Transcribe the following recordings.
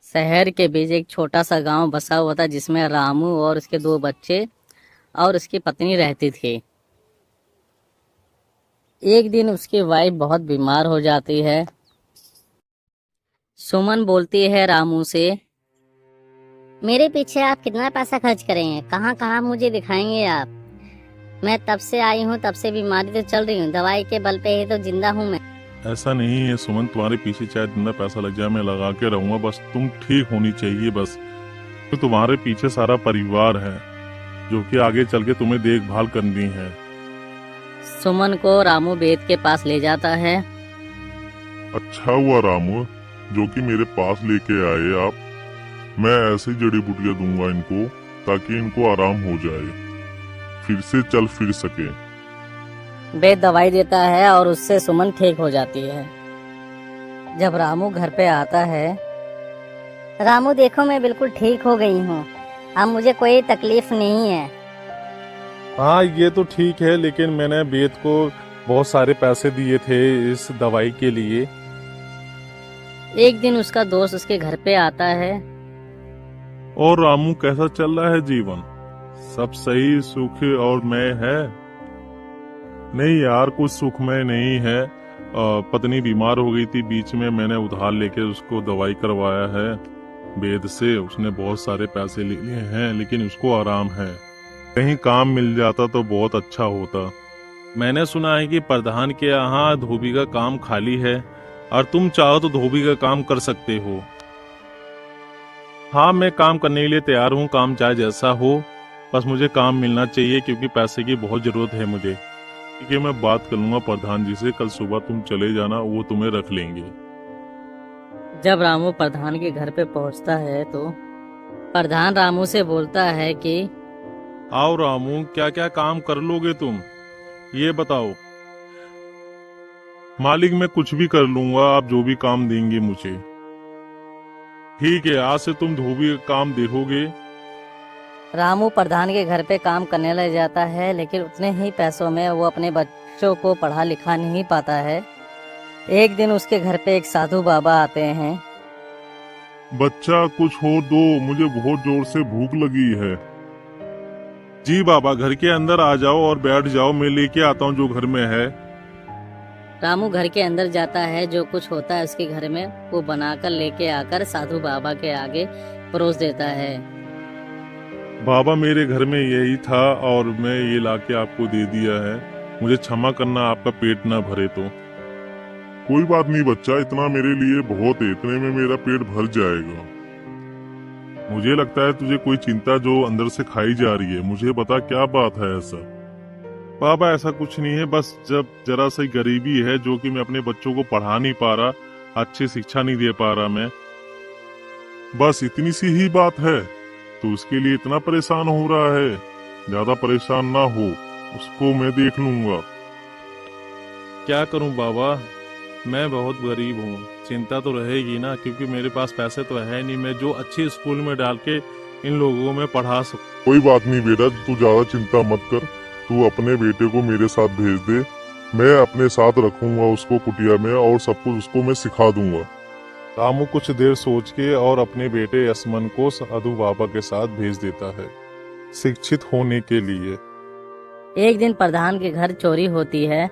शहर के बीच एक छोटा सा गांव बसा हुआ था जिसमें रामू और उसके दो बच्चे और उसकी पत्नी रहती थी। एक दिन उसकी वाइफ बहुत बीमार हो जाती है। सुमन बोलती है रामू से, मेरे पीछे आप कितना पैसा खर्च करेंगे? कहाँ कहाँ मुझे दिखाएंगे आप? मैं तब से आई हूँ, तब से बीमारी तो चल रही हूँ, दवाई के बल पे ही तो जिंदा हूँ मैं। ऐसा नहीं है सुमन, तुम्हारे पीछे चाहे जितना पैसा लग जाए मैं लगा के रहूंगा, बस तुम ठीक होनी चाहिए। बस तो तुम्हारे पीछे सारा परिवार है जो कि आगे चल के तुम्हें देखभाल करनी है। सुमन को रामू वेद के पास ले जाता है। अच्छा हुआ रामू जो कि मेरे पास लेके आए आप। मैं ऐसी जड़ी बूटियां दूंगा इनको ताकि इनको आराम हो जाए, फिर से चल फिर सके। वेद दवाई देता है और उससे सुमन ठीक हो जाती है। जब रामू घर पे आता है, रामू देखो, मैं बिल्कुल ठीक हो गई हूँ, अब मुझे कोई तकलीफ नहीं है। हाँ ये तो ठीक है, लेकिन मैंने वेद को बहुत सारे पैसे दिए थे इस दवाई के लिए। एक दिन उसका दोस्त उसके घर पे आता है। और रामू कैसा चल रहा है जीवन? सब सही सुख और मय है? नहीं यार, कुछ सुखमय नहीं है। पत्नी बीमार हो गई थी बीच में, मैंने उधार लेके उसको दवाई करवाया है वेद से। उसने बहुत सारे पैसे ले लिए हैं लेकिन उसको आराम है। कहीं काम मिल जाता तो बहुत अच्छा होता। मैंने सुना है कि प्रधान के यहाँ धोबी का काम खाली है और तुम चाहो तो धोबी का काम कर सकते हो। हाँ मैं काम करने के लिए तैयार हूँ, काम चाहे जैसा हो, बस मुझे काम मिलना चाहिए क्योंकि पैसे की बहुत जरूरत है मुझे। ठीक है, मैं बात कर लूंगा प्रधान जी से, कल सुबह तुम चले जाना, वो तुम्हें रख लेंगे। जब रामू प्रधान के घर पे पहुंचता है तो प्रधान रामू से बोलता है कि आओ रामू, क्या क्या काम कर लोगे तुम, ये बताओ। मालिक मैं कुछ भी कर लूंगा, आप जो भी काम देंगे मुझे। ठीक है, आज से तुम धोबी का काम देखोगे। रामू प्रधान के घर पे काम करने लग जाता है, लेकिन उतने ही पैसों में वो अपने बच्चों को पढ़ा लिखा नहीं पाता है। एक दिन उसके घर पे एक साधु बाबा आते हैं। बच्चा कुछ हो दो, मुझे बहुत जोर से भूख लगी है। जी बाबा, घर के अंदर आ जाओ और बैठ जाओ, मैं लेके आता हूँ जो घर में है। रामू घर के अंदर जाता है, जो कुछ होता है उसके घर में वो बनाकर लेके आकर साधु बाबा के आगे परोस देता है। बाबा मेरे घर में यही था और मैं ये लाके आपको दे दिया है, मुझे क्षमा करना आपका पेट ना भरे तो। कोई बात नहीं बच्चा, इतना मेरे लिए बहुत है, इतने में मेरा पेट भर जाएगा। मुझे लगता है तुझे कोई चिंता जो अंदर से खाई जा रही है, मुझे बता क्या बात है ऐसा। बाबा ऐसा कुछ नहीं है, बस जब जरा सी गरीबी है जो कि मैं अपने बच्चों को पढ़ा नहीं पा रहा, अच्छी शिक्षा नहीं दे पा रहा मैं। बस इतनी सी ही बात है तो उसके लिए इतना परेशान हो रहा है? ज्यादा परेशान ना हो, उसको मैं देख लूंगा। क्या करूं बाबा, मैं बहुत गरीब हूँ, चिंता तो रहेगी ना, क्योंकि मेरे पास पैसे तो है नहीं, मैं जो अच्छे स्कूल में डाल के इन लोगों में पढ़ा सकूं। कोई बात नहीं बेटा, तू ज्यादा चिंता मत कर, तू अपने बेटे को मेरे साथ भेज दे, मैं अपने साथ रखूंगा उसको कुटिया में और सब कुछ उसको मैं सिखा दूंगा। रामू कुछ देर सोच के और अपने बेटे यशमन को साधु बाबा के साथ भेज देता है शिक्षित होने के लिए। एक दिन प्रधान के घर चोरी होती है।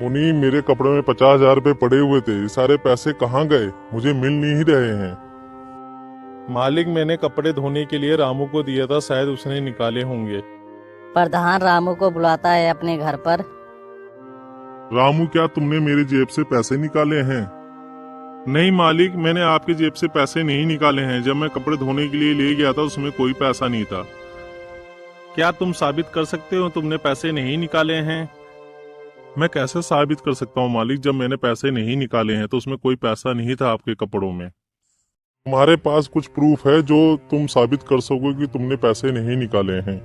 मुनी, मेरे कपड़े में 50,000 रुपए पड़े हुए थे, ये सारे पैसे कहाँ गए? मुझे मिल नहीं रहे हैं। मालिक मैंने कपड़े धोने के लिए रामू को दिया था, शायद उसने निकाले होंगे। प्रधान रामू को बुलाता है अपने घर पर। रामू, क्या तुमने मेरी जेब से पैसे निकाले हैं? नहीं मालिक, मैंने आपकी जेब से पैसे नहीं निकाले हैं, जब मैं कपड़े धोने के लिए ले गया था उसमें कोई पैसा नहीं था। क्या तुम साबित कर सकते हो तुमने पैसे नहीं निकाले हैं? मैं कैसे साबित कर सकता हूँ मालिक, जब मैंने पैसे नहीं निकाले हैं तो उसमें कोई पैसा नहीं था आपके कपड़ों में। तुम्हारे पास कुछ प्रूफ है जो तुम साबित कर सको कि तुमने पैसे नहीं निकाले हैं?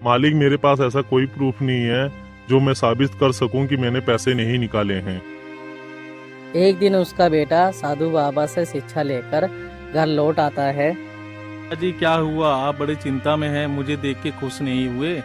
मालिक मेरे पास ऐसा कोई प्रूफ नहीं है जो मैं साबित कर सकूं कि मैंने पैसे नहीं निकाले हैं। एक दिन उसका बेटा साधु बाबा से शिक्षा लेकर घर लौट आता है। जी क्या हुआ, आप बड़ी चिंता में हैं, मुझे देख के खुश नहीं हुए?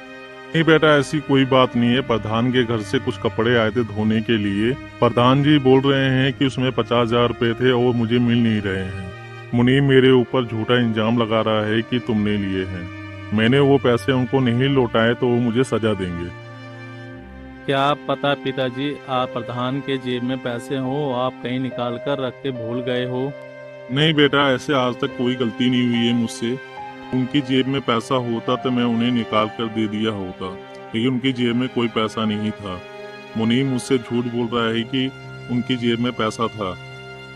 नहीं बेटा, ऐसी कोई बात नहीं है। प्रधान के घर से कुछ कपड़े आए थे धोने के लिए। प्रधान जी बोल रहे हैं कि उसमें 50,000 रुपए थे और मुझे मिल नहीं रहे हैं। मुनीम मेरे ऊपर झूठा इल्जाम लगा रहा है कि तुमने लिए हैं। मैंने वो पैसे उनको नहीं लौटाए तो वो मुझे सजा देंगे। क्या पता पिताजी, आप प्रधान के जेब में पैसे हो, आप कहीं निकाल कर रख के भूल गए हो। नहीं बेटा, ऐसे आज तक कोई गलती नहीं हुई है मुझसे। उनकी जेब में पैसा होता तो मैं उन्हें निकाल कर दे दिया होता, लेकिन उनकी जेब में कोई पैसा नहीं था। मुनीम मुझसे झूठ बोल रहा है कि उनकी जेब में पैसा था।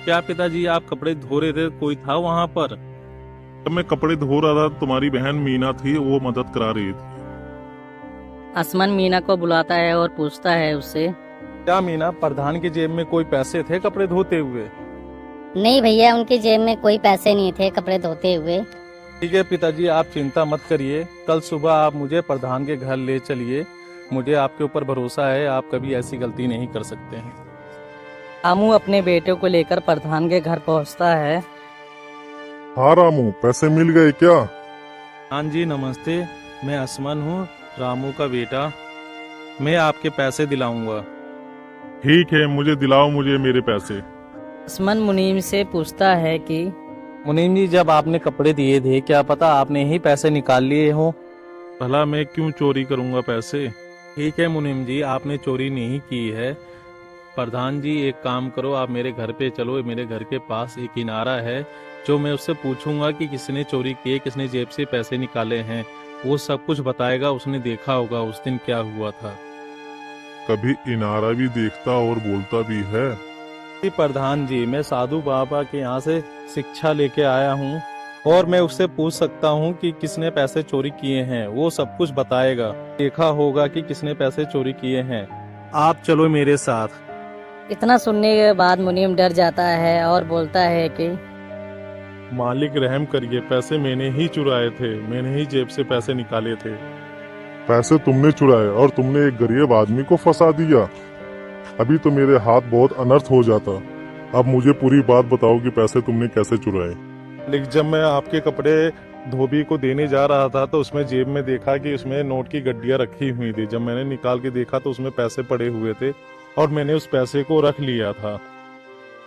क्या पिताजी, आप कपड़े धो रहे थे, कोई था वहाँ पर? जब मैं कपड़े धो रहा था, तुम्हारी बहन मीना थी, वो मदद करा रही थी। आसमान मीना को बुलाता है और पूछता है उससे, क्या मीना, प्रधान की जेब में कोई पैसे थे कपड़े धोते हुए? नहीं भैया, उनकी जेब में कोई पैसे नहीं थे कपड़े धोते हुए। ठीक है पिताजी, आप चिंता मत करिए। कल सुबह आप मुझे प्रधान के घर ले चलिए। मुझे आपके ऊपर भरोसा है, आप कभी ऐसी गलती नहीं कर सकते हैं। रामू अपने बेटे को लेकर प्रधान के घर पहुंचता है। हाँ रामू, पैसे मिल गए क्या? हाँ जी, नमस्ते। मैं आसमान हूँ, रामू का बेटा। मैं आपके पैसे दिलाऊंगा। ठीक है, मुझे दिलाओ मुझे मेरे पैसे। आसमान मुनीम से पूछता है कि मुनीम जी, जब आपने कपड़े दिए थे, क्या पता आपने ही पैसे निकाल लिए हो? भला मैं क्यों चोरी करूंगा पैसे? ठीक है मुनीम जी, आपने चोरी नहीं की है। प्रधान जी, एक काम करो, आप मेरे घर पे चलो। मेरे घर के पास एक इनारा है, जो मैं उससे पूछूंगा कि किसने चोरी किए, किसने जेब से पैसे निकाले हैं। वो सब कुछ बताएगा, उसने देखा होगा उस दिन क्या हुआ था। कभी इनारा भी देखता और बोलता भी है। जी प्रधान जी, मैं साधु बाबा के यहाँ से शिक्षा लेके आया हूँ और मैं उससे पूछ सकता हूँ कि किसने पैसे चोरी किए हैं। वो सब कुछ बताएगा, देखा होगा कि किसने पैसे चोरी किए हैं। आप चलो मेरे साथ। इतना सुनने के बाद मुनीम डर जाता है और बोलता है कि मालिक रहम करिए, पैसे मैंने ही चुराए थे, मैंने ही जेब से पैसे निकाले थे। पैसे तुमने चुराए और तुमने एक गरीब आदमी को फंसा दिया। अभी तो मेरे हाथ बहुत अनर्थ हो जाता। अब मुझे पूरी बात बताओ कि पैसे तुमने कैसे चुराए। लेकिन जब मैं आपके कपड़े धोबी को देने जा रहा था तो उसमें जेब में देखा कि उसमें नोट की गड्डियां रखी हुई थी। जब मैंने निकाल के देखा तो उसमें पैसे पड़े हुए थे और मैंने उस पैसे को रख लिया था।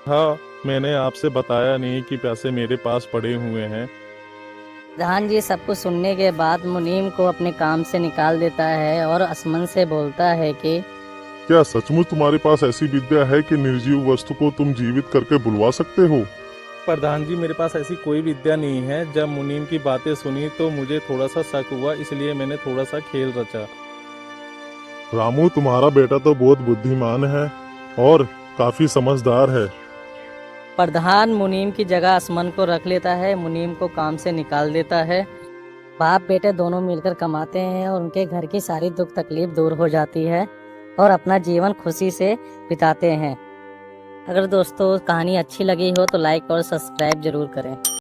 हाँ, मैंने आपसे बताया नहीं कि पैसे मेरे पास पड़े हुए हैं। प्रधान जी सब कुछ सुनने के बाद मुनीम को अपने काम से निकाल देता है और आसमान से बोलता है कि क्या सचमुच तुम्हारे पास ऐसी विद्या है कि निर्जीव वस्तु को तुम जीवित करके बुलवा सकते हो? प्रधान जी, मेरे पास ऐसी कोई विद्या नहीं है। जब मुनीम की बातें सुनी तो मुझे थोड़ा सा शक हुआ, इसलिए मैंने थोड़ा सा खेल रचा। रामू, तुम्हारा बेटा तो बहुत बुद्धिमान है और काफी समझदार है। प्रधान मुनीम की जगह आसमान को रख लेता है, मुनीम को काम से निकाल देता है। बाप बेटे दोनों मिलकर कमाते हैं और उनके घर की सारी दुख तकलीफ दूर हो जाती है और अपना जीवन खुशी से बिताते हैं। अगर दोस्तों कहानी अच्छी लगी हो तो लाइक और सब्सक्राइब जरूर करें।